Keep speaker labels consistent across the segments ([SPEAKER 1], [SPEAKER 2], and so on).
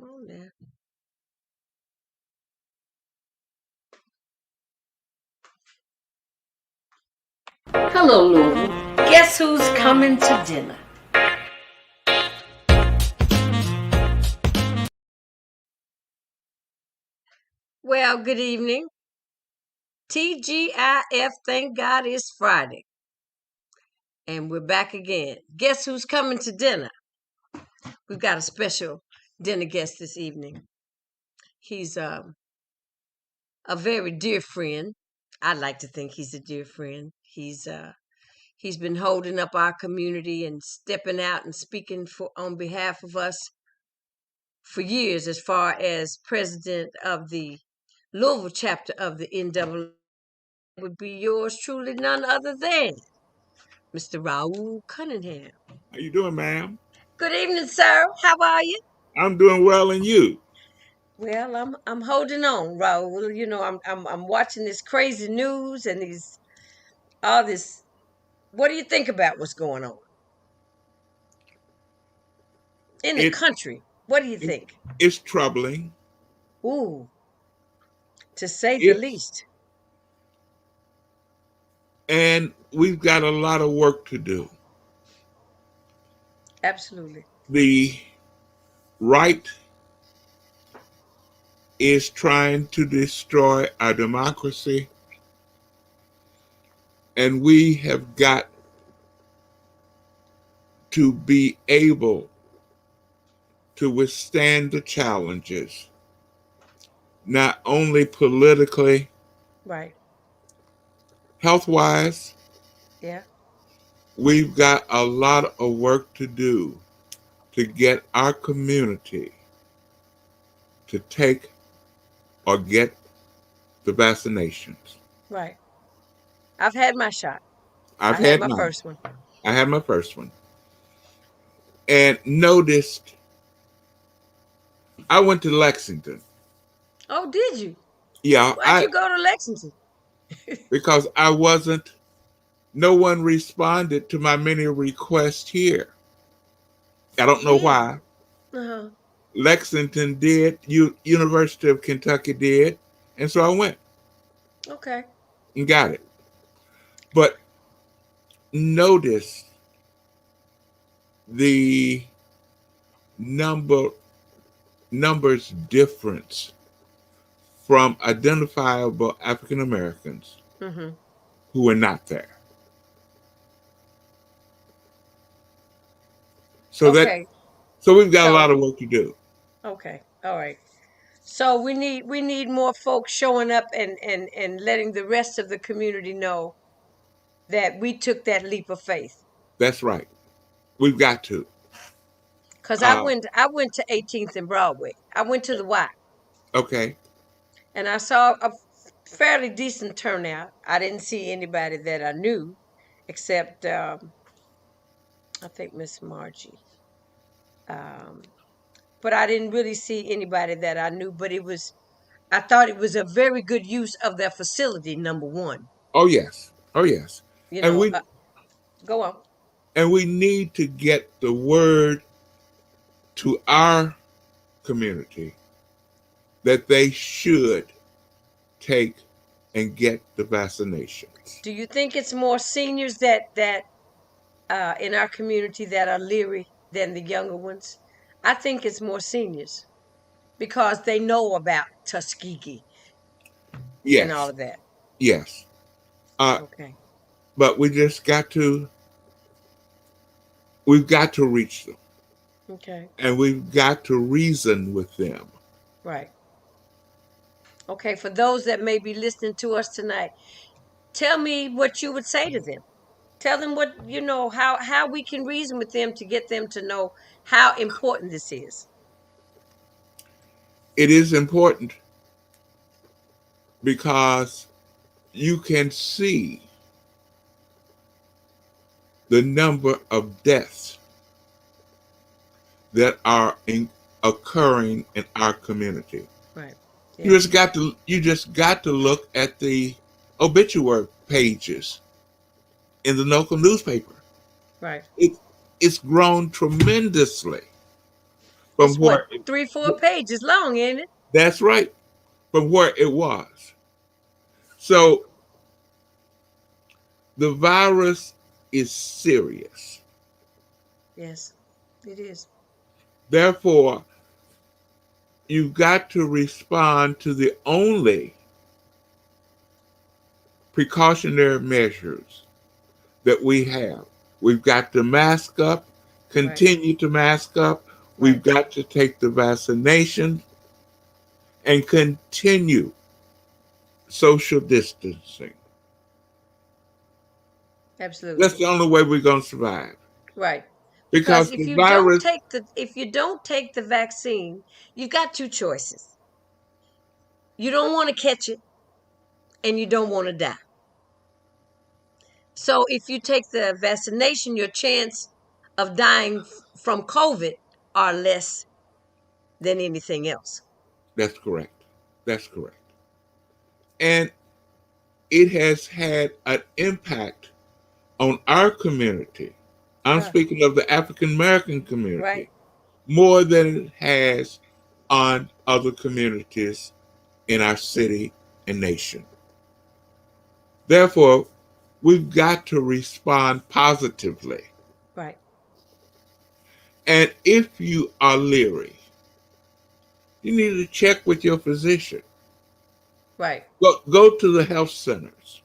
[SPEAKER 1] Come on now. Hello, Louisville. Guess who's coming to dinner? Well, good evening. TGIF, thank God it's Friday. And we're back again. Guess who's coming to dinner? We've got a special dinner guest this evening. He's a very dear friend. I'd like to think he's a dear friend. He's been holding up our community and stepping out and speaking on behalf of us for years, as far as president of the Louisville chapter of the NAACP. Would be yours truly, none other than Mr. Raul Cunningham.
[SPEAKER 2] How you doing, ma'am?
[SPEAKER 1] Good evening, sir. How are you?
[SPEAKER 2] I'm doing well, and you?
[SPEAKER 1] Well, I'm holding on, Raul. You know, I'm watching this crazy news and all this. What do you think about what's going on in the
[SPEAKER 2] It,
[SPEAKER 1] country? What do you
[SPEAKER 2] it
[SPEAKER 1] think?
[SPEAKER 2] it's troubling.
[SPEAKER 1] Ooh, to say the
[SPEAKER 2] It
[SPEAKER 1] least.
[SPEAKER 2] and we've got a lot of work to do.
[SPEAKER 1] Absolutely.
[SPEAKER 2] The right is trying to destroy our democracy, and we have got to be able to withstand the challenges, not only politically,
[SPEAKER 1] Right.
[SPEAKER 2] health-wise.
[SPEAKER 1] Yeah.
[SPEAKER 2] We've got a lot of work to do to get our community to take or get the vaccinations.
[SPEAKER 1] Right. I've had my shot.
[SPEAKER 2] I've
[SPEAKER 1] I had
[SPEAKER 2] had
[SPEAKER 1] my
[SPEAKER 2] mine.
[SPEAKER 1] first one.
[SPEAKER 2] I had my first one. And noticed I went to Lexington.
[SPEAKER 1] Oh, did you?
[SPEAKER 2] Yeah,
[SPEAKER 1] Why'd you go to Lexington?
[SPEAKER 2] because no one responded to my many requests here. I don't know why.
[SPEAKER 1] Uh-huh.
[SPEAKER 2] Lexington did, University of Kentucky did, and so I went
[SPEAKER 1] Okay.
[SPEAKER 2] and got it. But notice the numbers difference from identifiable African Americans
[SPEAKER 1] Mm-hmm.
[SPEAKER 2] who were not there. So
[SPEAKER 1] Okay.
[SPEAKER 2] we've got a lot
[SPEAKER 1] So
[SPEAKER 2] of work to do.
[SPEAKER 1] okay. All right. So we need more folks showing up and letting the rest of the community know that we took that leap of faith.
[SPEAKER 2] That's right. We've got to.
[SPEAKER 1] Cause
[SPEAKER 2] Uh,
[SPEAKER 1] I went to 18th and Broadway. I went to the Y,
[SPEAKER 2] okay.
[SPEAKER 1] and I saw a fairly decent turnout. I didn't see anybody that I knew, except I think Miss Margie. Um, but I didn't really see anybody that I knew. But I thought it was a very good use of their facility. Number one,
[SPEAKER 2] Oh yes. Oh yes.
[SPEAKER 1] you
[SPEAKER 2] And
[SPEAKER 1] know,
[SPEAKER 2] we
[SPEAKER 1] go on.
[SPEAKER 2] and we need to get the word to our community that they should take and get the vaccinations.
[SPEAKER 1] Do you think it's more seniors that in our community that are leery than the younger ones? I think it's more seniors because they know about Tuskegee and all
[SPEAKER 2] Yes.
[SPEAKER 1] of that.
[SPEAKER 2] Yes.
[SPEAKER 1] Okay.
[SPEAKER 2] But we've got to reach them,
[SPEAKER 1] Okay.
[SPEAKER 2] and we've got to reason with them.
[SPEAKER 1] Right. Okay. For those that may be listening to us tonight, tell me what you would say to them. Tell them what how we can reason with them to get them to know how important this is.
[SPEAKER 2] It is important because you can see the number of deaths that are occurring in our community.
[SPEAKER 1] Right.
[SPEAKER 2] Yeah.
[SPEAKER 1] Yeah.
[SPEAKER 2] You just got to look at the obituary pages in the local newspaper.
[SPEAKER 1] Right.
[SPEAKER 2] It's grown tremendously. from
[SPEAKER 1] It's what,
[SPEAKER 2] where
[SPEAKER 1] 3-4 pages long, ain't it?
[SPEAKER 2] that's right, from where it was. So the virus is serious.
[SPEAKER 1] Yes, it is.
[SPEAKER 2] Therefore, you've got to respond to the only precautionary measures that we have. We've got to mask up,
[SPEAKER 1] Right,
[SPEAKER 2] continue to mask up. We've
[SPEAKER 1] right.
[SPEAKER 2] got to take the vaccination and continue social distancing. That's
[SPEAKER 1] Absolutely.
[SPEAKER 2] the only way we're going to survive.
[SPEAKER 1] Right. Because
[SPEAKER 2] Because the virus,
[SPEAKER 1] if you don't take the vaccine, you've got two choices. You don't want to catch it and you don't want to die. So if you take the vaccination, your chance of dying from COVID are less than anything else.
[SPEAKER 2] that's correct. That's correct. And it has had an impact on our community. I'm
[SPEAKER 1] Uh,
[SPEAKER 2] speaking of the African American
[SPEAKER 1] right.
[SPEAKER 2] community more than it has on other communities in our city and nation. Therefore, we've got to respond positively.
[SPEAKER 1] Right.
[SPEAKER 2] And if you are leery, you need to check with your physician.
[SPEAKER 1] Right.
[SPEAKER 2] Go to the health centers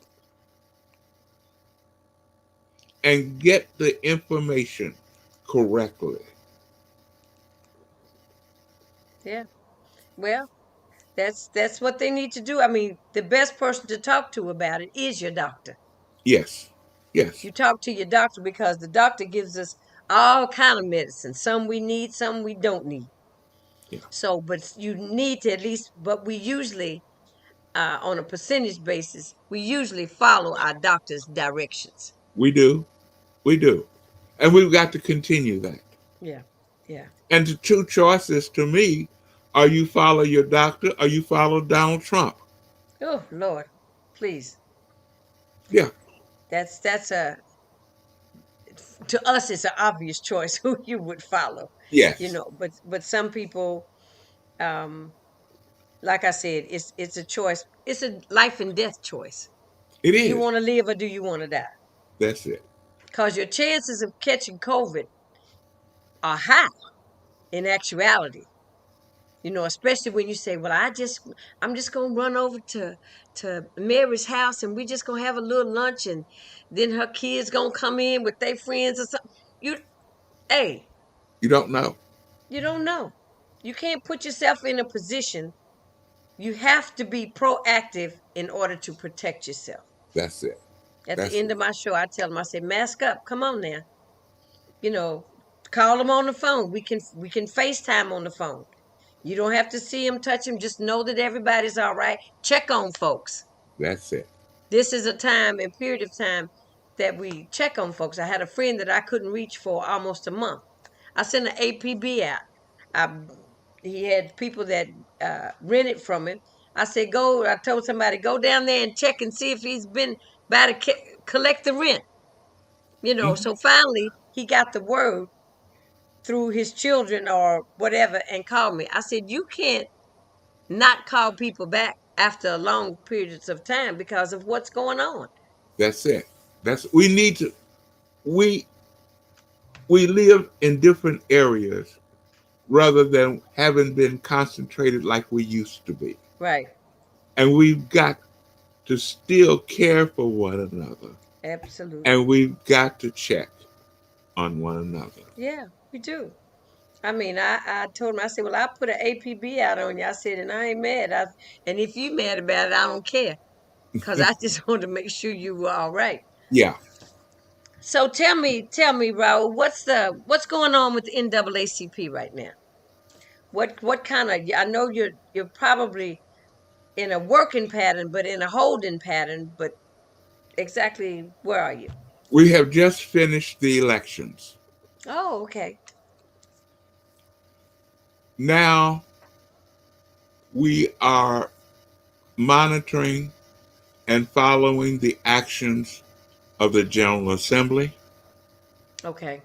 [SPEAKER 2] and get the information correctly.
[SPEAKER 1] Yeah. Well, that's what they need to do. I mean, the best person to talk to about it is your doctor.
[SPEAKER 2] Yes, yes,
[SPEAKER 1] You talk to your doctor because the doctor gives us all kind of medicine. Some we need, some we don't need.
[SPEAKER 2] yeah.
[SPEAKER 1] So, but you need to at least. But we usually, on a percentage basis, we usually follow our doctor's directions.
[SPEAKER 2] We do, we do. And we've got to continue that.
[SPEAKER 1] Yeah, yeah.
[SPEAKER 2] And the two choices to me are you follow your doctor or you follow Donald Trump.
[SPEAKER 1] Oh Lord, please.
[SPEAKER 2] Yeah,
[SPEAKER 1] That's a to us it's an obvious choice who you would follow. You
[SPEAKER 2] yes,
[SPEAKER 1] know, but some people, um, like I said, it's a choice. It's a life and death choice.
[SPEAKER 2] it
[SPEAKER 1] Do you
[SPEAKER 2] is.
[SPEAKER 1] want to live or do you want to die?
[SPEAKER 2] That's it.
[SPEAKER 1] Because your chances of catching COVID are high in actuality. You know, especially when you say, "Well, I'm just gonna run over to Mary's house and we just gonna have a little lunch and then her kids gonna come in with their friends or something." Hey,
[SPEAKER 2] You don't know.
[SPEAKER 1] you don't know. You can't put yourself in a position. You have to be proactive in order to protect yourself.
[SPEAKER 2] That's it.
[SPEAKER 1] At the
[SPEAKER 2] That's
[SPEAKER 1] end
[SPEAKER 2] it.
[SPEAKER 1] of my show, I tell them, I say, mask up. Come on now. You know, call them on the phone. We can FaceTime on the phone. You don't have to see them, touch them. Just know that everybody's all right. Check on folks.
[SPEAKER 2] That's it.
[SPEAKER 1] This is a time and period of time that we check on folks. I had a friend that I couldn't reach for almost a month. I sent an APB out. I, he had people that rented from him. I told somebody, go down there and check and see if he's been by to collect the rent.
[SPEAKER 2] Mhm.
[SPEAKER 1] So finally he got the word through his children or whatever and called me. I said, you can't not call people back after long periods of time because of what's going on.
[SPEAKER 2] That's it. That's we need to we we live in different areas rather than having been concentrated like we used to be.
[SPEAKER 1] Right.
[SPEAKER 2] And we've got to still care for one another.
[SPEAKER 1] Absolutely.
[SPEAKER 2] And we've got to check on one another.
[SPEAKER 1] Yeah, we do. I mean, I told him, I said, well, I put an APB out on you. I said, and I ain't mad. And if you mad about it, I don't care. Because I just want to make sure you were all right.
[SPEAKER 2] Yeah.
[SPEAKER 1] So tell me, Raul, what's going on with the NAACP right now? What kind of, I know you're probably in a working pattern, but in a holding pattern, but exactly where are you?
[SPEAKER 2] We have just finished the elections.
[SPEAKER 1] Oh, okay.
[SPEAKER 2] Now we are monitoring and following the actions of the General Assembly.
[SPEAKER 1] Okay.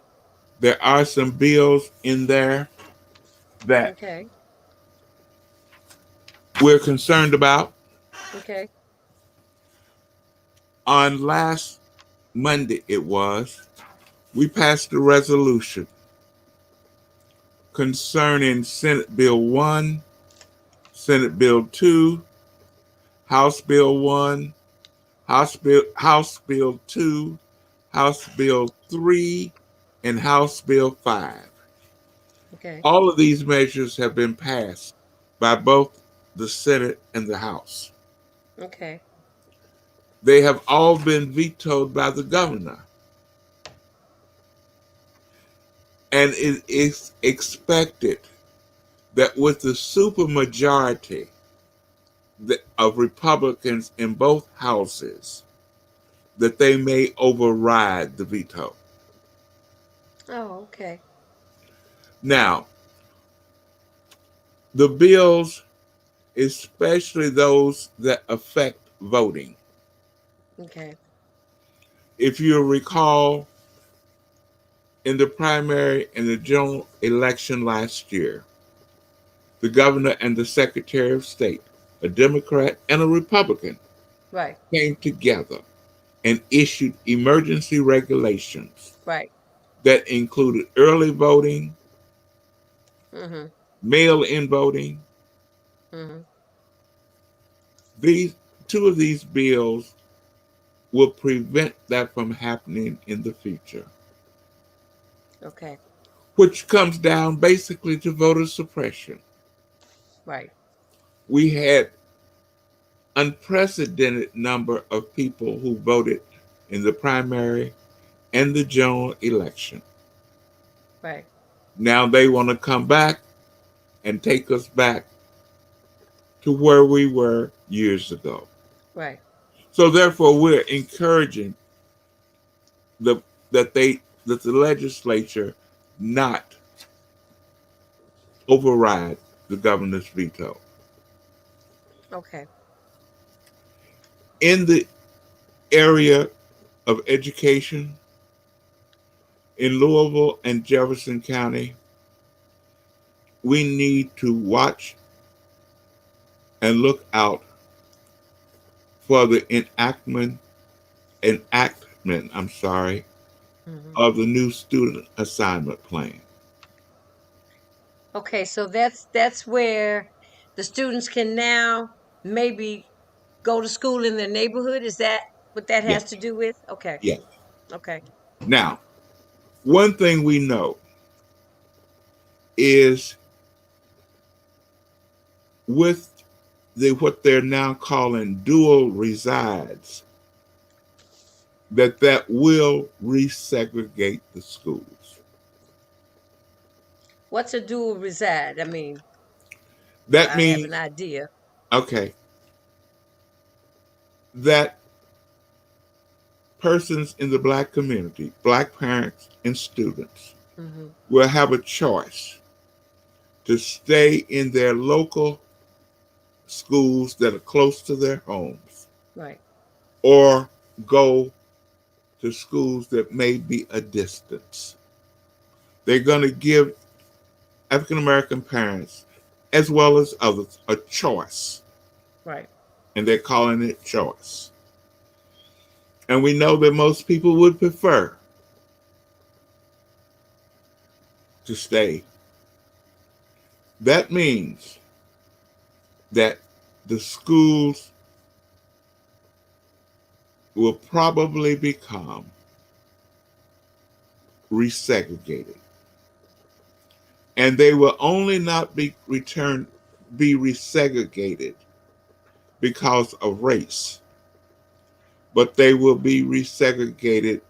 [SPEAKER 2] There are some bills in there that
[SPEAKER 1] Okay.
[SPEAKER 2] we're concerned about.
[SPEAKER 1] Okay.
[SPEAKER 2] On last Monday, we passed a resolution concerning Senate Bill 1, Senate Bill 2, House Bill 1, House Bill 2, House Bill 3, and House Bill 5.
[SPEAKER 1] Okay.
[SPEAKER 2] All of these measures have been passed by both the Senate and the House.
[SPEAKER 1] Okay.
[SPEAKER 2] They have all been vetoed by the governor. And it is expected that with the supermajority of Republicans in both houses, that they may override the veto.
[SPEAKER 1] Oh, okay.
[SPEAKER 2] Now, the bills, especially those that affect voting,
[SPEAKER 1] Okay.
[SPEAKER 2] if you recall, in the primary and the general election last year, the governor and the secretary of state, a Democrat and a Republican,
[SPEAKER 1] Right.
[SPEAKER 2] came together and issued emergency regulations
[SPEAKER 1] Right.
[SPEAKER 2] that included early voting,
[SPEAKER 1] Mm-hmm.
[SPEAKER 2] mail-in voting.
[SPEAKER 1] Mm-hmm.
[SPEAKER 2] These two of these bills will prevent that from happening in the future,
[SPEAKER 1] Okay.
[SPEAKER 2] which comes down basically to voter suppression.
[SPEAKER 1] Right.
[SPEAKER 2] We had unprecedented number of people who voted in the primary and the general election.
[SPEAKER 1] Right.
[SPEAKER 2] Now they want to come back and take us back to where we were years ago.
[SPEAKER 1] Right.
[SPEAKER 2] So therefore, we're encouraging the that the legislature not override the governor's veto.
[SPEAKER 1] Okay.
[SPEAKER 2] In the area of education, in Louisville and Jefferson County, we need to watch and look out for the enactment,
[SPEAKER 1] Mm-hmm.
[SPEAKER 2] of the new student assignment plan.
[SPEAKER 1] Okay. So that's where the students can now maybe go to school in their neighborhood. Is that what that
[SPEAKER 2] Yes,
[SPEAKER 1] has to do with? Okay.
[SPEAKER 2] yes.
[SPEAKER 1] Okay.
[SPEAKER 2] Now, one thing we know is with what they're now calling dual resides, that will resegregate the schools.
[SPEAKER 1] What's a dual reside? I mean,
[SPEAKER 2] That
[SPEAKER 1] I have an
[SPEAKER 2] means,
[SPEAKER 1] idea.
[SPEAKER 2] okay, that persons in the black community, black parents and students,
[SPEAKER 1] Mm-hmm.
[SPEAKER 2] will have a choice to stay in their local schools that are close to their homes
[SPEAKER 1] Right.
[SPEAKER 2] or go to schools that may be a distance. They're going to give African American parents, as well as others, a choice,
[SPEAKER 1] Right.
[SPEAKER 2] and they're calling it choice. And we know that most people would prefer to stay. That means that the schools will probably become resegregated. And they will only not be resegregated because of race, but they will be resegregated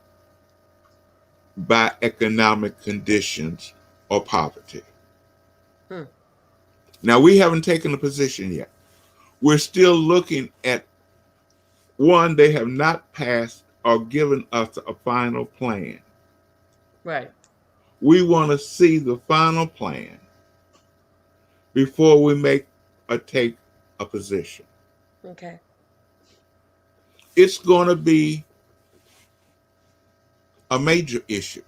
[SPEAKER 2] by economic conditions or poverty.
[SPEAKER 1] Hmm.
[SPEAKER 2] Now, we haven't taken a position yet. We're still looking at one, they have not passed or given us a final plan.
[SPEAKER 1] Right.
[SPEAKER 2] We want to see the final plan before we make or take a position.
[SPEAKER 1] Okay.
[SPEAKER 2] It's going to be a major issue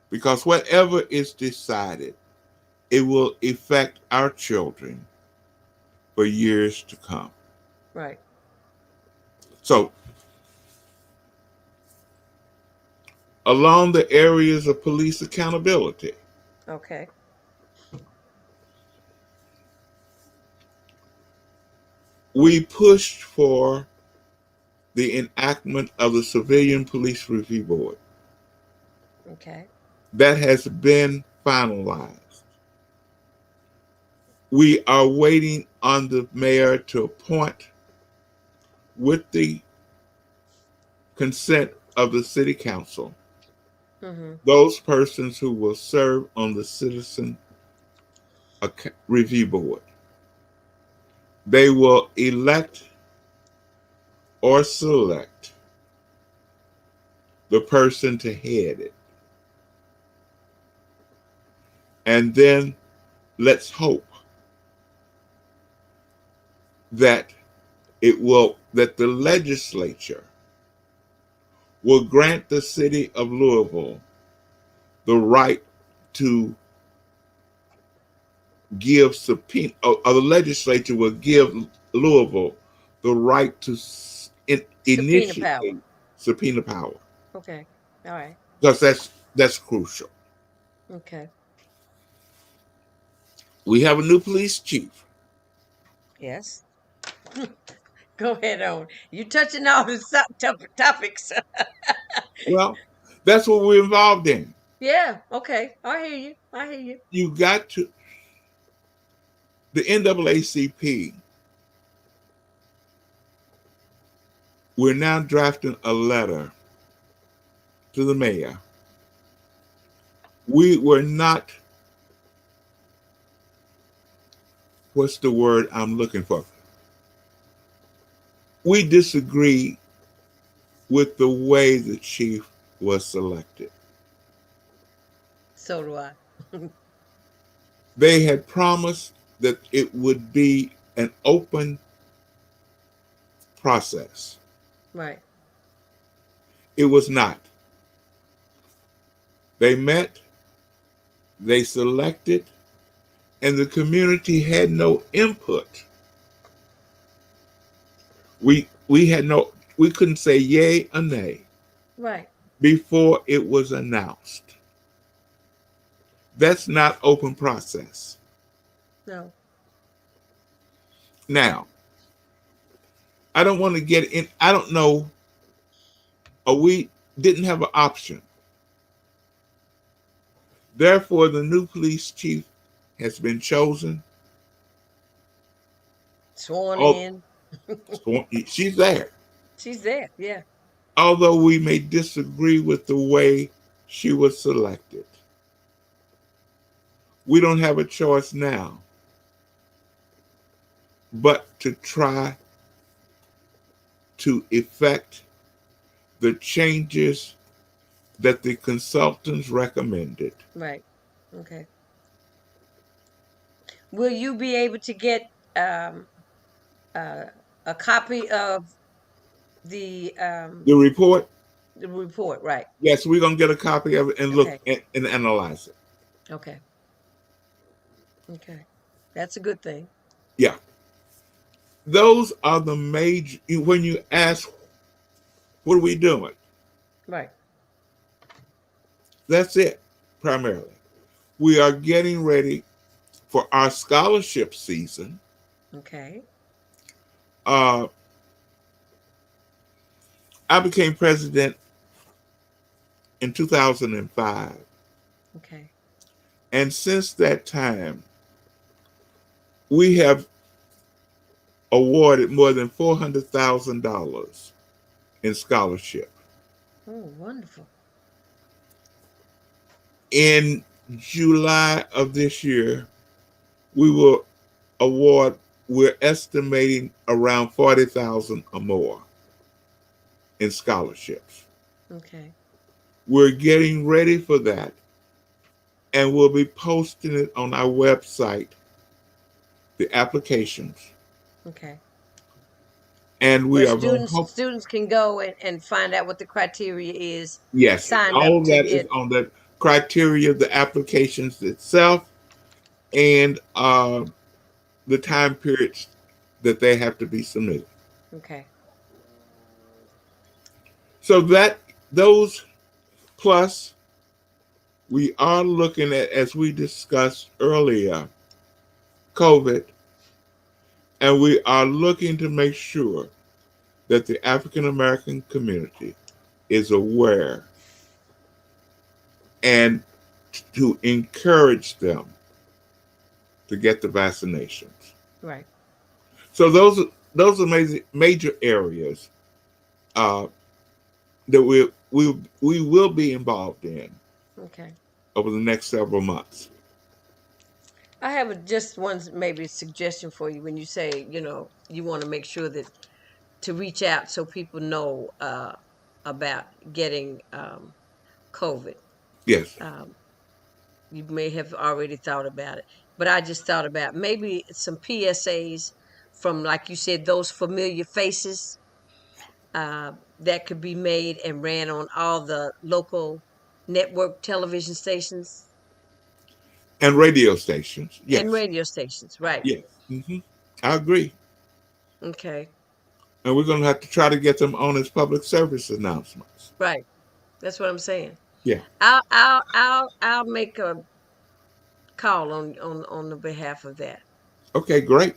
[SPEAKER 2] because whatever is decided it will affect our children for years to come.
[SPEAKER 1] Right.
[SPEAKER 2] So, along the areas of police accountability,
[SPEAKER 1] Okay.
[SPEAKER 2] we pushed for the enactment of the Civilian Police Review Board.
[SPEAKER 1] Okay.
[SPEAKER 2] That has been finalized. We are waiting on the mayor to appoint, with the consent of the city council,
[SPEAKER 1] Mm-hmm.
[SPEAKER 2] those persons who will serve on the Citizen Review Board. They will elect or select the person to head it. And then let's hope that that the legislature will grant the city of Louisville the right to give subpoena, or the legislature will give Louisville the right to
[SPEAKER 1] Subpoena power.
[SPEAKER 2] initiate subpoena power,
[SPEAKER 1] Okay. All right.
[SPEAKER 2] because that's crucial.
[SPEAKER 1] Okay.
[SPEAKER 2] We have a new police chief.
[SPEAKER 1] Yes. Go ahead on. You touching all the topics.
[SPEAKER 2] Well, that's what we're involved in.
[SPEAKER 1] Yeah. Okay. I hear you. I hear you.
[SPEAKER 2] You got to the NAACP. We're now drafting a letter to the mayor. We were not, what's the word I'm looking for? We disagree with the way the chief was selected.
[SPEAKER 1] So do I.
[SPEAKER 2] They had promised that it would be an open process.
[SPEAKER 1] Right.
[SPEAKER 2] It was not. They met, they selected, and the community had no input. We couldn't say yay or nay.
[SPEAKER 1] Right.
[SPEAKER 2] Before it was announced. That's not open process.
[SPEAKER 1] No.
[SPEAKER 2] Now, I don't want to get in. I don't know. Or we didn't have an option. Therefore, the new police chief has been chosen.
[SPEAKER 1] Sworn
[SPEAKER 2] Oh,
[SPEAKER 1] in.
[SPEAKER 2] she's there.
[SPEAKER 1] She's there. Yeah.
[SPEAKER 2] Although we may disagree with the way she was selected, we don't have a choice now but to try to effect the changes that the consultants recommended.
[SPEAKER 1] Right. Okay. Will you be able to get a copy of the
[SPEAKER 2] report?
[SPEAKER 1] The report, right?
[SPEAKER 2] Yes, we're gonna get a copy of it and look and analyze it.
[SPEAKER 1] Okay. Okay. That's a good thing.
[SPEAKER 2] Yeah. Those are the major, when you ask, what are we doing?
[SPEAKER 1] Right.
[SPEAKER 2] That's it, primarily. We are getting ready for our scholarship season.
[SPEAKER 1] Okay.
[SPEAKER 2] I became president in 2005.
[SPEAKER 1] Okay.
[SPEAKER 2] And since that time, we have awarded more than $400,000 in scholarship.
[SPEAKER 1] Oh, wonderful.
[SPEAKER 2] In July of this year, we will award, we're estimating around 40,000 or more in scholarships.
[SPEAKER 1] Okay.
[SPEAKER 2] We're getting ready for that, and we'll be posting it on our website, the applications.
[SPEAKER 1] Okay.
[SPEAKER 2] And we are
[SPEAKER 1] students can go and find out what the criteria is.
[SPEAKER 2] Yes, all of that is on the criteria, the applications itself. and the time periods that they have to be submitted.
[SPEAKER 1] Okay.
[SPEAKER 2] So that those plus we are looking at, as we discussed earlier, COVID, and we are looking to make sure that the African American community is aware and to encourage them to get the vaccinations.
[SPEAKER 1] Right.
[SPEAKER 2] So those are major areas uh, that we will be involved in
[SPEAKER 1] Okay.
[SPEAKER 2] over the next several months.
[SPEAKER 1] I have just one maybe suggestion for you when you say, you want to make sure that to reach out so people know about getting COVID.
[SPEAKER 2] Yes,
[SPEAKER 1] Um, you may have already thought about it, but I just thought about maybe some PSAs from, like you said, those familiar faces that could be made and ran on all the local network television stations
[SPEAKER 2] and radio stations.
[SPEAKER 1] and
[SPEAKER 2] Yes,
[SPEAKER 1] radio stations. Right.
[SPEAKER 2] yes, I agree.
[SPEAKER 1] Okay.
[SPEAKER 2] And we're going to have to try to get them on as public service announcements.
[SPEAKER 1] Right. That's what I'm saying.
[SPEAKER 2] Yeah.
[SPEAKER 1] I'll make a call on the behalf of that.
[SPEAKER 2] Okay. Great.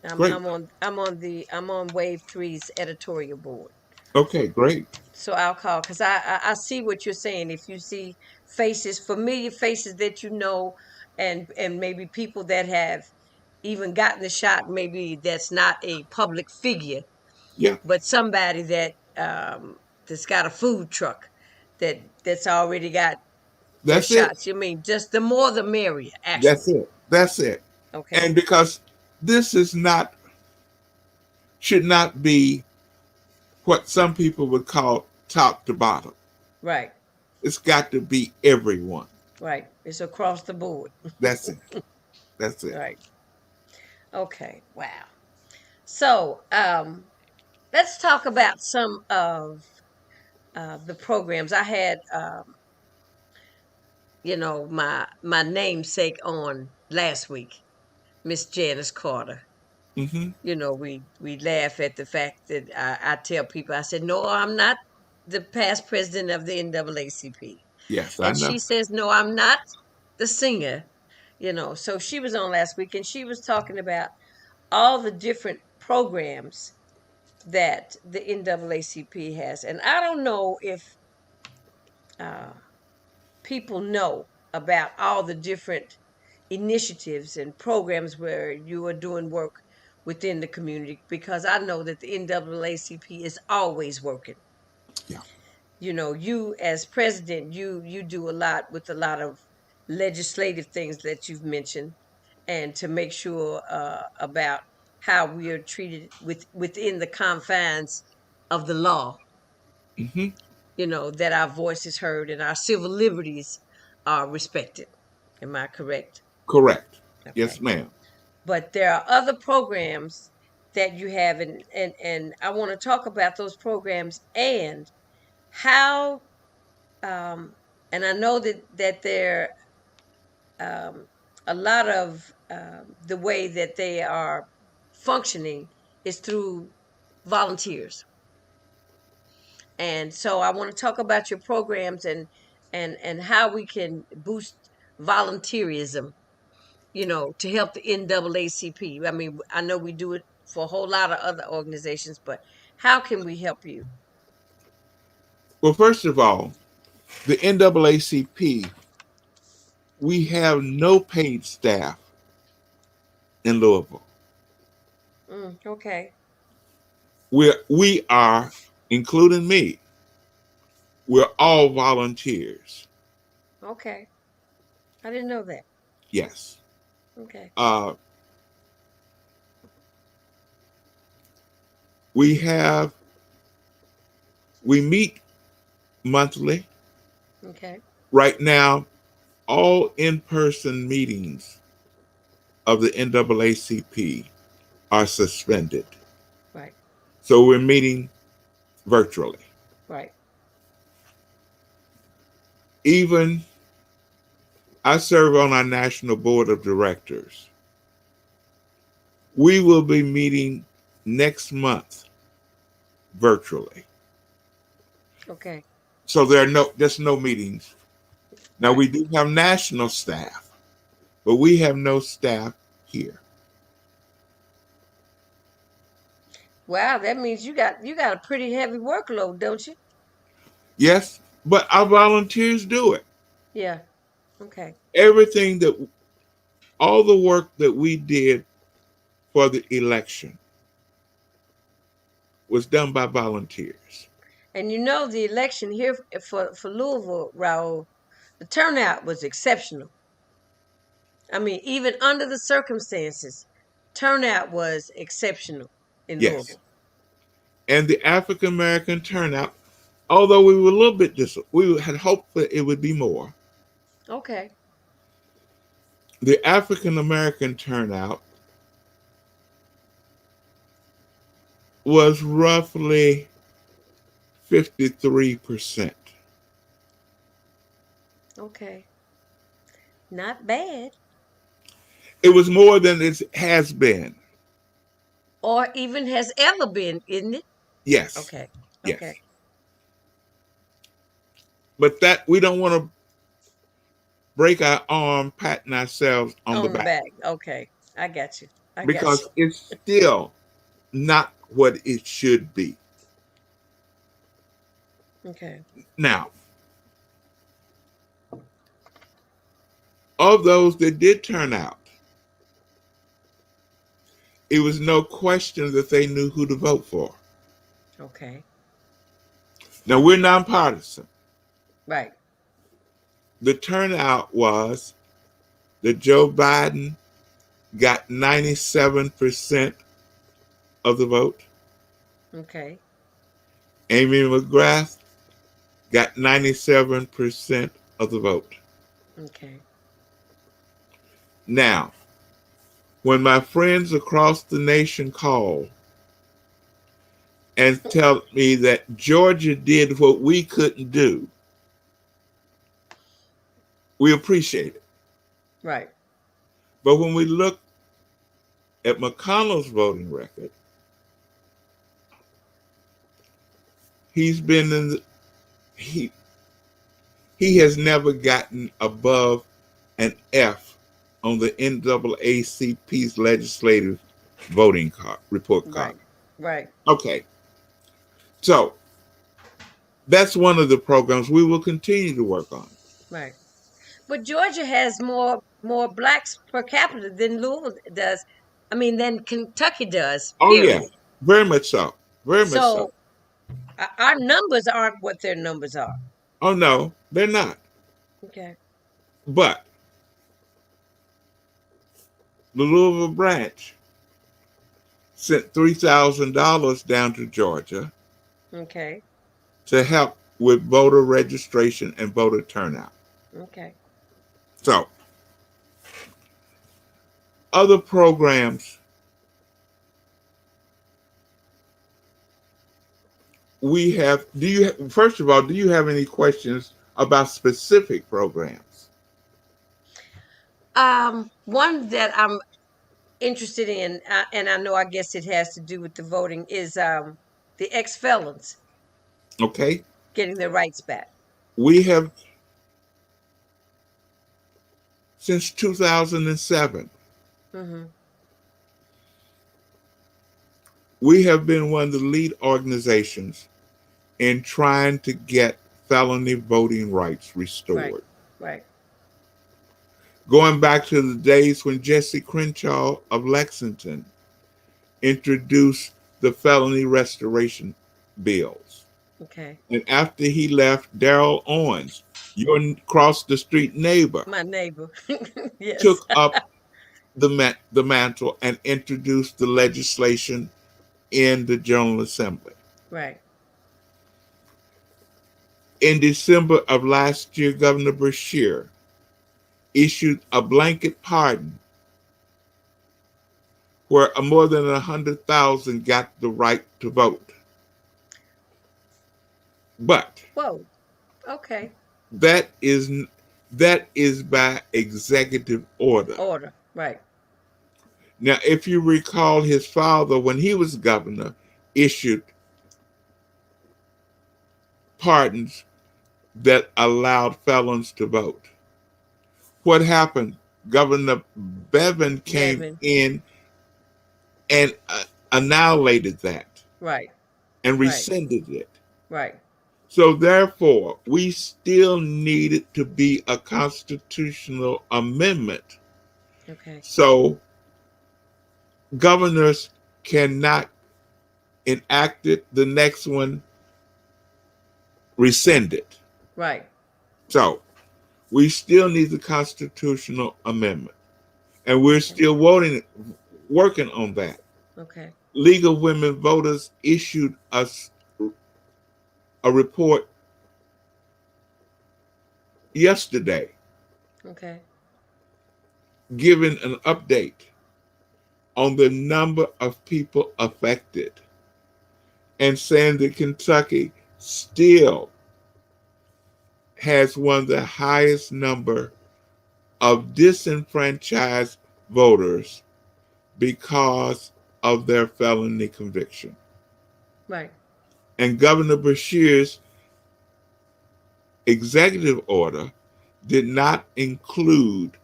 [SPEAKER 1] I'm
[SPEAKER 2] Great.
[SPEAKER 1] I'm on I'm on the I'm on Wave Three's editorial board.
[SPEAKER 2] Okay. Great.
[SPEAKER 1] So I'll call because I see what you're saying. If you see faces, familiar faces that you know, and maybe people that have even gotten the shot, maybe that's not a public figure,
[SPEAKER 2] Yeah.
[SPEAKER 1] but somebody that's got a food truck that's already got their
[SPEAKER 2] That's it.
[SPEAKER 1] shots. You mean just the more the merrier,
[SPEAKER 2] That's
[SPEAKER 1] actually.
[SPEAKER 2] it. That's it.
[SPEAKER 1] Okay.
[SPEAKER 2] And because this is not should not be what some people would call top to bottom.
[SPEAKER 1] Right.
[SPEAKER 2] It's got to be everyone.
[SPEAKER 1] Right. It's across the board.
[SPEAKER 2] That's it. That's it.
[SPEAKER 1] Right. Okay. Wow. So, let's talk about some of the programs. I had, my namesake on last week, Miss Janice Carter.
[SPEAKER 2] Mm-hmm.
[SPEAKER 1] We laugh at the fact that I tell people, I said, no, I'm not the past president of the NAACP.
[SPEAKER 2] Yes, I
[SPEAKER 1] And
[SPEAKER 2] know.
[SPEAKER 1] she says, no, I'm not the singer. So she was on last week and she was talking about all the different programs that the NAACP has. And I don't know if uh, people know about all the different initiatives and programs where you are doing work within the community, because I know that the NAACP is always working.
[SPEAKER 2] Yeah.
[SPEAKER 1] You as president, you do a lot with a lot of legislative things that you've mentioned, and to make sure about how we are treated within the confines of the law.
[SPEAKER 2] Mm-hmm.
[SPEAKER 1] That our voice is heard and our civil liberties are respected. Am I correct?
[SPEAKER 2] Correct.
[SPEAKER 1] Okay.
[SPEAKER 2] Yes, ma'am.
[SPEAKER 1] But there are other programs that you have, and I want to talk about those programs and how, and I know that there a lot of the way that they are functioning is through volunteers. And so I want to talk about your programs and how we can boost volunteerism, to help the NAACP. I mean, I know we do it for a whole lot of other organizations, but how can we help you?
[SPEAKER 2] Well, first of all, the NAACP, we have no paid staff in Louisville.
[SPEAKER 1] Okay.
[SPEAKER 2] We are, including me, we're all volunteers.
[SPEAKER 1] Okay. I didn't know that.
[SPEAKER 2] Yes.
[SPEAKER 1] Okay.
[SPEAKER 2] Uh, we have we meet monthly.
[SPEAKER 1] Okay.
[SPEAKER 2] Right now, all in-person meetings of the NAACP are suspended.
[SPEAKER 1] Right.
[SPEAKER 2] So we're meeting virtually.
[SPEAKER 1] Right.
[SPEAKER 2] Even I serve on our national board of directors. We will be meeting next month virtually.
[SPEAKER 1] Okay.
[SPEAKER 2] So there's no meetings. Now
[SPEAKER 1] Right.
[SPEAKER 2] we do have national staff, but we have no staff here.
[SPEAKER 1] Wow, that means you got a pretty heavy workload, don't you?
[SPEAKER 2] Yes, but our volunteers do it.
[SPEAKER 1] Yeah. Okay.
[SPEAKER 2] Everything that all the work that we did for the election was done by volunteers.
[SPEAKER 1] And the election here for Louisville, Raul, the turnout was exceptional. I mean, even under the circumstances, turnout was exceptional in
[SPEAKER 2] Yes.
[SPEAKER 1] Louisville.
[SPEAKER 2] And the African American turnout, although we were a little bit we had hoped that it would be more.
[SPEAKER 1] Okay.
[SPEAKER 2] The African American turnout was roughly 53%.
[SPEAKER 1] Okay. Not bad.
[SPEAKER 2] It was more than it has been.
[SPEAKER 1] Or even has ever been, isn't it?
[SPEAKER 2] Yes.
[SPEAKER 1] Okay. Okay.
[SPEAKER 2] Yes. But that we don't want to break our arm patting ourselves on the
[SPEAKER 1] On the
[SPEAKER 2] back
[SPEAKER 1] back. Okay. I got you. I got
[SPEAKER 2] because it's still not what it should be.
[SPEAKER 1] you. Okay.
[SPEAKER 2] Now, of those that did turn out, it was no question that they knew who to vote for.
[SPEAKER 1] Okay.
[SPEAKER 2] Now, we're nonpartisan.
[SPEAKER 1] Right.
[SPEAKER 2] The turnout was that Joe Biden got 97% of the vote.
[SPEAKER 1] Okay.
[SPEAKER 2] Amy McGrath got 97% of the vote.
[SPEAKER 1] Okay.
[SPEAKER 2] Now, when my friends across the nation call and tell me that Georgia did what we couldn't do, we appreciate it.
[SPEAKER 1] Right.
[SPEAKER 2] But when we look at McConnell's voting record, he's been in the, he has never gotten above an F on the NAACP's legislative voting card report card.
[SPEAKER 1] Right.
[SPEAKER 2] Okay, so that's one of the programs we will continue to work on.
[SPEAKER 1] Right. But Georgia has more blacks per capita than Louisville does. I mean, than Kentucky does.
[SPEAKER 2] Oh yeah,
[SPEAKER 1] Period.
[SPEAKER 2] very much so, very much so.
[SPEAKER 1] So our numbers aren't what their numbers are.
[SPEAKER 2] Oh no, they're not.
[SPEAKER 1] Okay.
[SPEAKER 2] But the Louisville branch sent $3,000 down to Georgia
[SPEAKER 1] Okay.
[SPEAKER 2] to help with voter registration and voter turnout.
[SPEAKER 1] Okay.
[SPEAKER 2] So, other programs we have. First of all, do you have any questions about specific programs?
[SPEAKER 1] One that I'm interested in, and I know I guess it has to do with the voting, is the ex-felons
[SPEAKER 2] Okay.
[SPEAKER 1] getting their rights back.
[SPEAKER 2] We have, since 2007,
[SPEAKER 1] Mm-hmm.
[SPEAKER 2] we have been one of the lead organizations in trying to get felony voting rights restored.
[SPEAKER 1] Right.
[SPEAKER 2] Going back to the days when Jesse Crenshaw of Lexington introduced the felony restoration bills.
[SPEAKER 1] Okay.
[SPEAKER 2] And after he left, Darrell Owens, your across the street neighbor,
[SPEAKER 1] My neighbor. Yes.
[SPEAKER 2] took up the mantle and introduced the legislation in the General Assembly.
[SPEAKER 1] Right.
[SPEAKER 2] In December of last year, Governor Beshear issued a blanket pardon where more than 100,000 got the right to vote. But
[SPEAKER 1] Whoa. Okay.
[SPEAKER 2] that is That is by executive order.
[SPEAKER 1] Order. Right.
[SPEAKER 2] Now, if you recall, his father, when he was governor, issued pardons that allowed felons to vote. What happened? Governor Bevin came
[SPEAKER 1] Bevin.
[SPEAKER 2] in and annihilated that
[SPEAKER 1] Right.
[SPEAKER 2] and
[SPEAKER 1] Right.
[SPEAKER 2] rescinded it.
[SPEAKER 1] Right.
[SPEAKER 2] So, therefore, we still need it to be a constitutional amendment.
[SPEAKER 1] Okay.
[SPEAKER 2] So, governors cannot enact it, the next one rescind it.
[SPEAKER 1] Right.
[SPEAKER 2] So, we still need the constitutional amendment, and we're
[SPEAKER 1] Okay.
[SPEAKER 2] still working on that.
[SPEAKER 1] Okay.
[SPEAKER 2] League of Women Voters issued us a report yesterday
[SPEAKER 1] Okay.
[SPEAKER 2] giving an update on the number of people affected and saying that Kentucky still has one of the highest number of disenfranchised voters because of their felony conviction.
[SPEAKER 1] Right.
[SPEAKER 2] And Governor Beshear's executive order did not include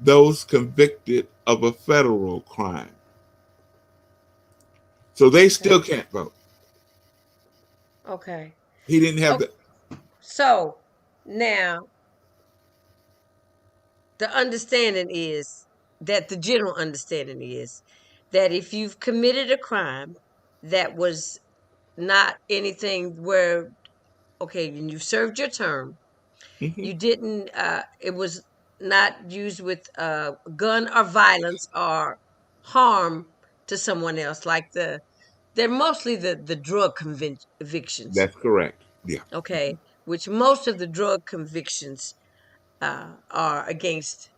[SPEAKER 2] those convicted of a federal crime. So they still
[SPEAKER 1] Okay.
[SPEAKER 2] can't vote.
[SPEAKER 1] Okay.
[SPEAKER 2] He didn't have
[SPEAKER 1] Okay.
[SPEAKER 2] the.
[SPEAKER 1] So now the understanding is that the general understanding is that if you've committed a crime that was not anything where, okay, and you've served your term,
[SPEAKER 2] Mhm.
[SPEAKER 1] you didn't, it was not used with gun or violence or harm to someone else, like they're mostly the drug convictions,
[SPEAKER 2] That's correct. Yeah.
[SPEAKER 1] okay, which most of the drug convictions are against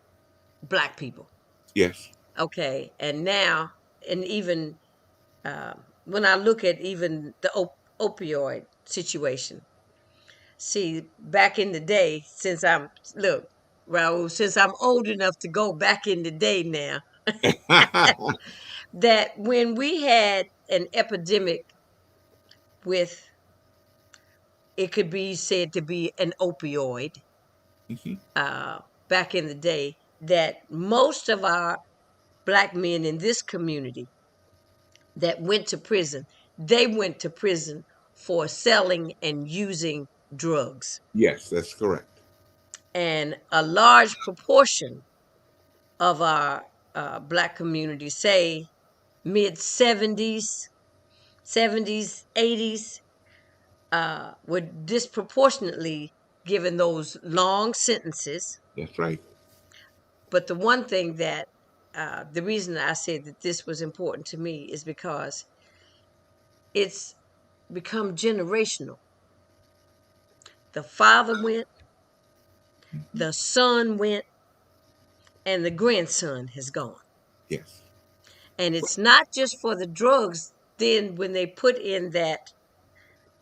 [SPEAKER 1] Black people.
[SPEAKER 2] Yes.
[SPEAKER 1] Okay, and now, and even when I look at even the opioid situation, see, back in the day, since look, Raul, since I'm old enough to go back in the day now, that when we had an epidemic with, it could be said to be an opioid,
[SPEAKER 2] Mhm.
[SPEAKER 1] back in the day, that most of our Black men in this community that went to prison, they went to prison for selling and using drugs.
[SPEAKER 2] Yes, that's correct.
[SPEAKER 1] And a large proportion of our Black community, say mid 70s, 80s, were disproportionately given those long sentences.
[SPEAKER 2] That's right.
[SPEAKER 1] But the one thing that, the reason I said that this was important to me is because it's become generational. The father went,
[SPEAKER 2] Mhm.
[SPEAKER 1] the son went, and the grandson has gone.
[SPEAKER 2] Yes.
[SPEAKER 1] And it's not just for the drugs. Then when they put in that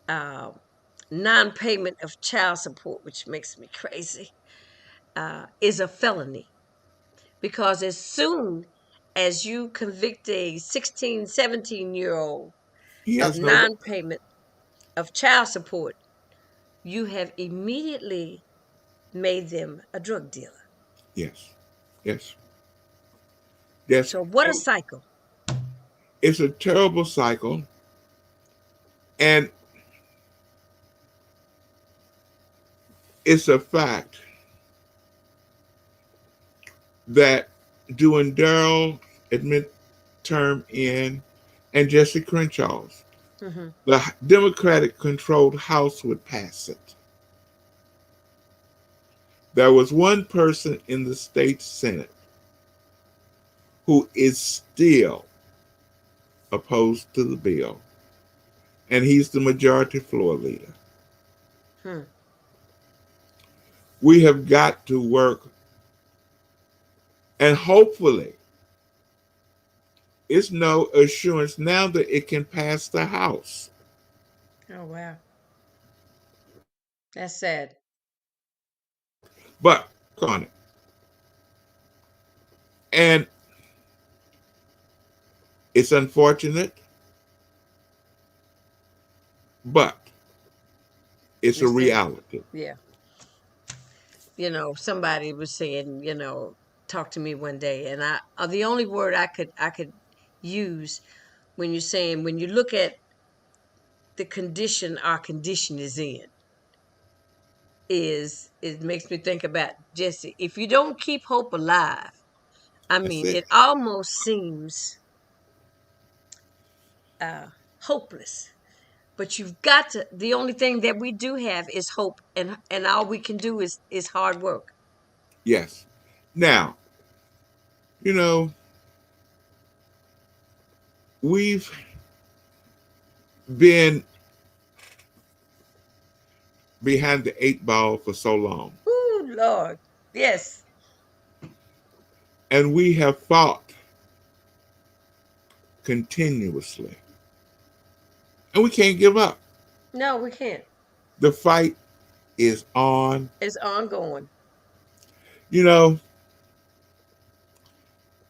[SPEAKER 1] uh, non-payment of child support, which makes me crazy, is a felony. Because as soon as you convict a 16, 17-year-old
[SPEAKER 2] He
[SPEAKER 1] of
[SPEAKER 2] has no.
[SPEAKER 1] non-payment of child support, you have immediately made them a drug dealer.
[SPEAKER 2] Yes. Yes. Yes.
[SPEAKER 1] So what a
[SPEAKER 2] And
[SPEAKER 1] cycle.
[SPEAKER 2] it's a terrible cycle. And it's a fact that during Darrell admit term in and Jesse Crenshaw's,
[SPEAKER 1] Mm-hmm.
[SPEAKER 2] the Democratic controlled House would pass it. There was one person in the state Senate who is still opposed to the bill, and he's the majority floor leader.
[SPEAKER 1] Hmm.
[SPEAKER 2] We have got to work, and hopefully, it's no assurance now that it can pass the House.
[SPEAKER 1] Oh, wow. That's sad.
[SPEAKER 2] But on it. And it's unfortunate, but it's a reality.
[SPEAKER 1] Yeah. Somebody was saying, talk to me one day, and the only word I could use when you're saying, when you look at the condition our condition is in, it makes me think about Jesse. If you don't keep hope alive, I
[SPEAKER 2] That's
[SPEAKER 1] mean,
[SPEAKER 2] it.
[SPEAKER 1] it almost seems hopeless. But you've got to. The only thing that we do have is hope, and all we can do is hard work.
[SPEAKER 2] Yes. Now, you know, we've been behind the eight ball for so long.
[SPEAKER 1] Ooh, Lord, yes.
[SPEAKER 2] And we have fought continuously. And we can't give up.
[SPEAKER 1] No, we can't.
[SPEAKER 2] The fight is on.
[SPEAKER 1] It's ongoing.
[SPEAKER 2] You know,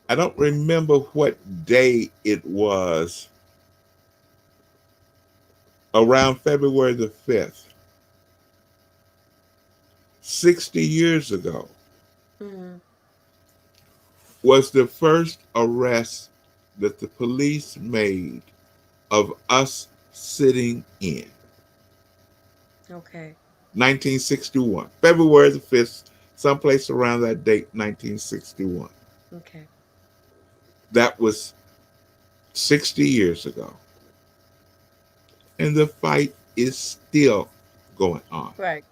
[SPEAKER 2] I don't remember what day it was, around February the 5th, 60 years ago, was the first arrest that the police made of us sitting in.
[SPEAKER 1] Okay.
[SPEAKER 2] 1961. February the 5th, someplace around that date, 1961.
[SPEAKER 1] Okay.
[SPEAKER 2] That was 60 years ago. And the fight is still going on.
[SPEAKER 1] Right.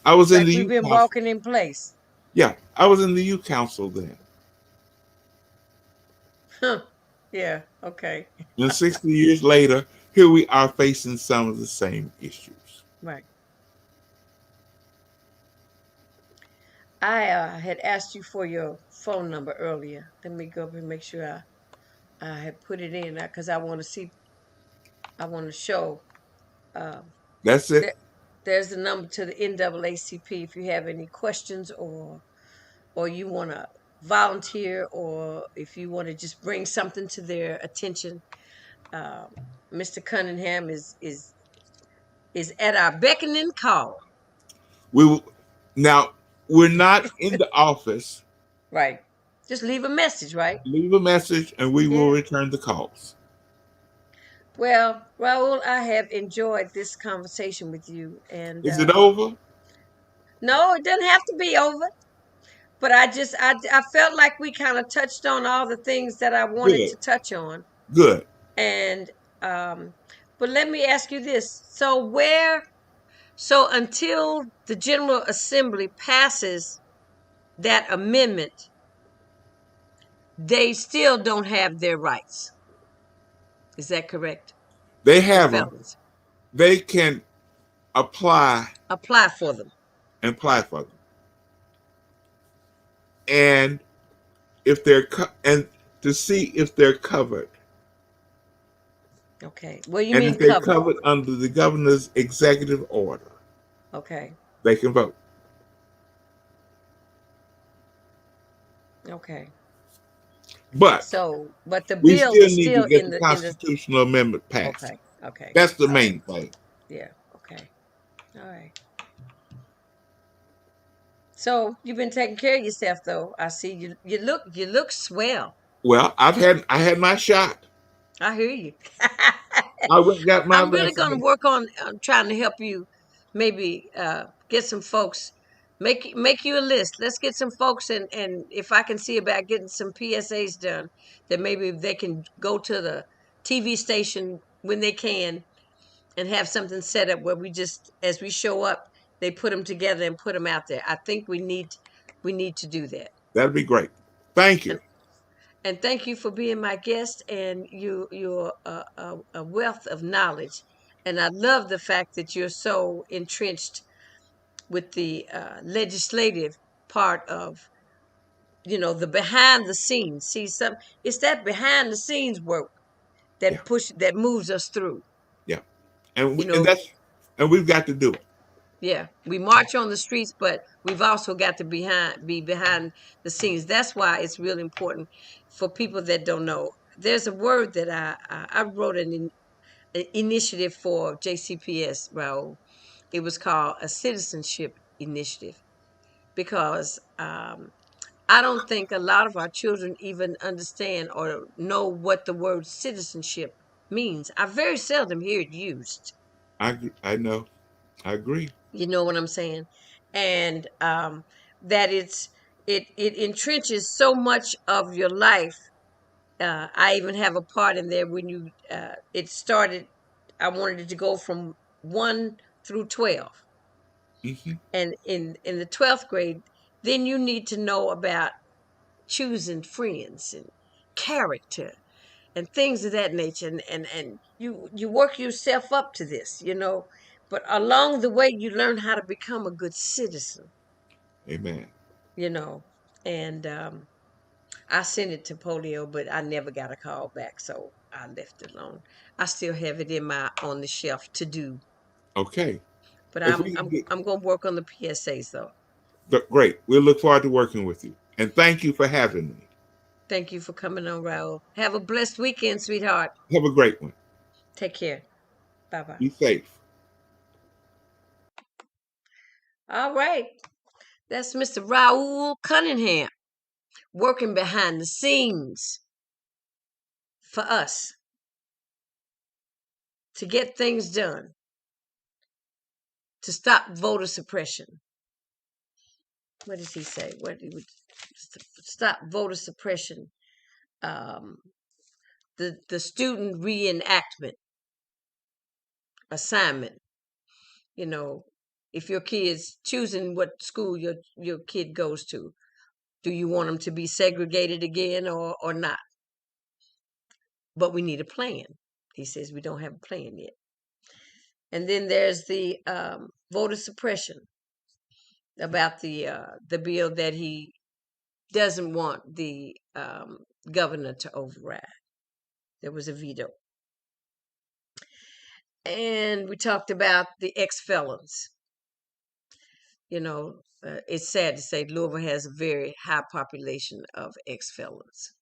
[SPEAKER 2] I was in
[SPEAKER 1] Like
[SPEAKER 2] the
[SPEAKER 1] we've
[SPEAKER 2] youth
[SPEAKER 1] been
[SPEAKER 2] council.
[SPEAKER 1] walking in place.
[SPEAKER 2] Yeah, I was in the youth council then.
[SPEAKER 1] Huh. Yeah. Okay.
[SPEAKER 2] And 60 years later, here we are facing some of the same issues.
[SPEAKER 1] Right. I had asked you for your phone number earlier. Let me go up and make sure I had put it in because I want to see. I want to show.
[SPEAKER 2] That's it.
[SPEAKER 1] There's the number to the NAACP if you have any questions or you want to volunteer or if you want to just bring something to their attention. Mr. Cunningham is at our beckoning call.
[SPEAKER 2] Now we're not in the office.
[SPEAKER 1] Right. Just leave a message, right?
[SPEAKER 2] Leave a message and we will return the calls.
[SPEAKER 1] Well, Raul, I have enjoyed this conversation with you, and
[SPEAKER 2] Is it over?
[SPEAKER 1] no, it doesn't have to be over. But I felt like we kind of touched on all the things that I wanted
[SPEAKER 2] Good.
[SPEAKER 1] to touch on.
[SPEAKER 2] Good.
[SPEAKER 1] And but let me ask you this. So until the General Assembly passes that amendment, they still don't have their rights. Is that correct?
[SPEAKER 2] They
[SPEAKER 1] The
[SPEAKER 2] have them.
[SPEAKER 1] felons.
[SPEAKER 2] They can apply
[SPEAKER 1] for them.
[SPEAKER 2] and apply for them. And if they're and to see if they're covered.
[SPEAKER 1] Okay. What do you
[SPEAKER 2] and
[SPEAKER 1] mean
[SPEAKER 2] if they're
[SPEAKER 1] covered?
[SPEAKER 2] covered under the governor's executive order,
[SPEAKER 1] Okay.
[SPEAKER 2] they can vote.
[SPEAKER 1] Okay.
[SPEAKER 2] But
[SPEAKER 1] the
[SPEAKER 2] we
[SPEAKER 1] bill
[SPEAKER 2] still
[SPEAKER 1] is
[SPEAKER 2] need to
[SPEAKER 1] still
[SPEAKER 2] get
[SPEAKER 1] in
[SPEAKER 2] the
[SPEAKER 1] the
[SPEAKER 2] constitutional amendment passed.
[SPEAKER 1] Okay. Okay.
[SPEAKER 2] That's the
[SPEAKER 1] All
[SPEAKER 2] main
[SPEAKER 1] right.
[SPEAKER 2] thing.
[SPEAKER 1] Yeah. Okay. All right. So you've been taking care of yourself, though. I see you. You look swell.
[SPEAKER 2] Well, I had my shot.
[SPEAKER 1] I hear you.
[SPEAKER 2] I went and got my
[SPEAKER 1] I'm really going to
[SPEAKER 2] vaccine.
[SPEAKER 1] work on trying to help you. Maybe get some folks. Make you a list. Let's get some folks, and if I can see about getting some PSAs done, that maybe they can go to the TV station when they can, and have something set up where we just, as we show up, they put them together and put them out there. I think we need to do that.
[SPEAKER 2] That'd be great. Thank you.
[SPEAKER 1] And thank you for being my guest. And you're a wealth of knowledge. And I love the fact that you're so entrenched with the legislative part of, the behind the scenes. See, it's that behind the scenes work that
[SPEAKER 2] Yeah.
[SPEAKER 1] that moves us through.
[SPEAKER 2] Yeah. And
[SPEAKER 1] You know,
[SPEAKER 2] we've got to do it.
[SPEAKER 1] Yeah, we march on the streets, but we've also got to be behind the scenes. That's why it's really important for people that don't know. There's a word that I wrote an initiative for JCPS, Raul. It was called a citizenship initiative because I don't think a lot of our children even understand or know what the word citizenship means. I very seldom hear it used.
[SPEAKER 2] I know. I agree.
[SPEAKER 1] You know what I'm saying? And that it entrenches so much of your life. I even have a part in there when you it started. I wanted it to go from 1 through 12,
[SPEAKER 2] Hmm.
[SPEAKER 1] and in the 12th grade, then you need to know about choosing friends and character and things of that nature, and you work yourself up to this, but along the way you learn how to become a good citizen,
[SPEAKER 2] Amen.
[SPEAKER 1] you know and I sent it to polio, but I never got a call back, so I left it alone. I still have it in my on the shelf to do,
[SPEAKER 2] Okay.
[SPEAKER 1] but
[SPEAKER 2] If
[SPEAKER 1] i'm
[SPEAKER 2] we can
[SPEAKER 1] i'm,
[SPEAKER 2] get
[SPEAKER 1] I'm going to work on the PSAs though.
[SPEAKER 2] great, we'll look forward to working with you. And thank you for having me.
[SPEAKER 1] Thank you for coming on, Raul. Have a blessed weekend, sweetheart.
[SPEAKER 2] Have a great one.
[SPEAKER 1] Take care. Bye bye.
[SPEAKER 2] Be safe.
[SPEAKER 1] All right, that's Mr. Raul Cunningham working behind the scenes for us to get things done, to stop voter suppression. What does he say? What he would stop voter suppression? Um, the student reenactment assignment. You know, if your kid's choosing what school your kid goes to, do you want them to be segregated again or not? But we need a plan. He says we don't have a plan yet. And then there's the voter suppression about the bill that he doesn't want the governor to override. There was a veto. And we talked about the ex-felons. It's sad to say Louisville has a very high population of ex-felons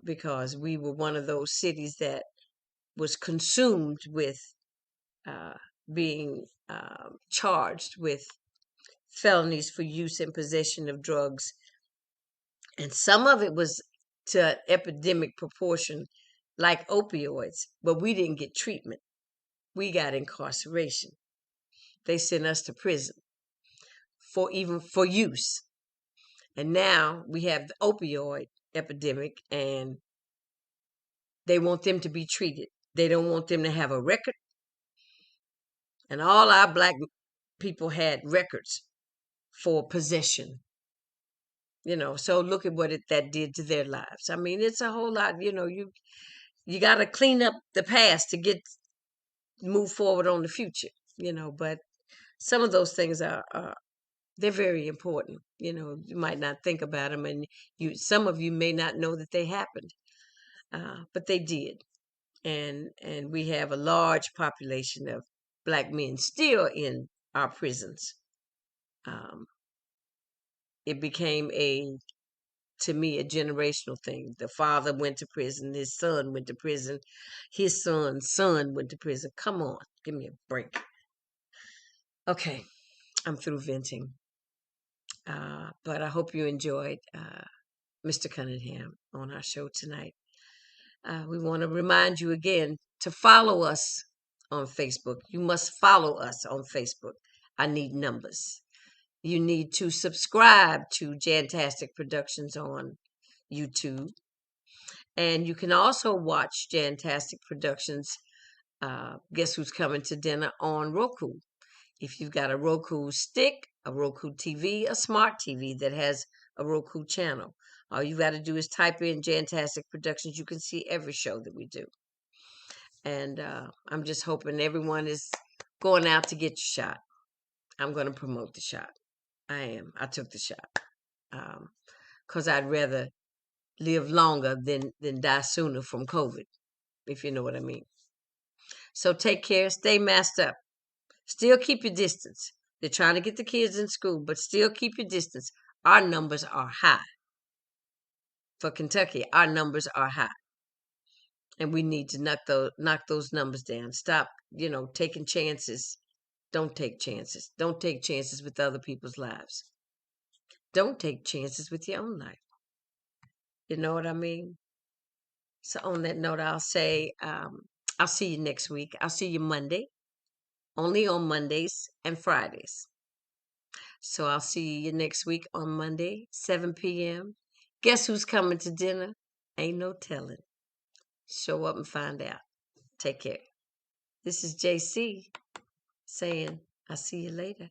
[SPEAKER 1] because we were one of those cities that was consumed with uh, being charged with felonies for use and possession of drugs. And some of it was to an epidemic proportion, like opioids, but we didn't get treatment. We got incarceration. They sent us to prison for use. And now we have the opioid epidemic, and they want them to be treated. They don't want them to have a record. And all our black people had records for possession. So look at what that did to their lives. I mean, it's a whole lot. You got to clean up the past to move forward on the future. But some of those things are they're very important. You might not think about them, and some of you may not know that they happened, but they did. And we have a large population of black men still in our prisons. Um, it became to me a generational thing. The father went to prison, his son went to prison, his son's son went to prison. Come on, give me a break. Okay, I'm through venting. But I hope you enjoyed Mr. Cunningham on our show tonight. We want to remind you again to follow us on Facebook. You must follow us on Facebook. I need numbers. You need to subscribe to Jantastic Productions on YouTube. And you can also watch Jantastic Productions, Guess Who's Coming to Dinner, on Roku. If you've got a Roku stick, a Roku TV, a smart TV that has a Roku channel, all you got to do is type in Jantastic Productions. You can see every show that we do. And I'm just hoping everyone is going out to get your shot. I'm going to promote the shot. I am. I took the shot because I'd rather live longer than die sooner from COVID, if you know what I mean. So take care. Stay masked up. Still keep your distance. They're trying to get the kids in school, but still keep your distance. Our numbers are high. For Kentucky, our numbers are high. And we need to knock those numbers down. Stop, taking chances. Don't take chances. Don't take chances with other people's lives. Don't take chances with your own life. You know what I mean? So on that note, I'll say, I'll see you next week. I'll see you Monday. Only on Mondays and Fridays. So I'll see you next week on Monday, 7 p.m. Guess who's coming to dinner? Ain't no telling. Show up and find out. Take care. This is JC saying, I'll see you later.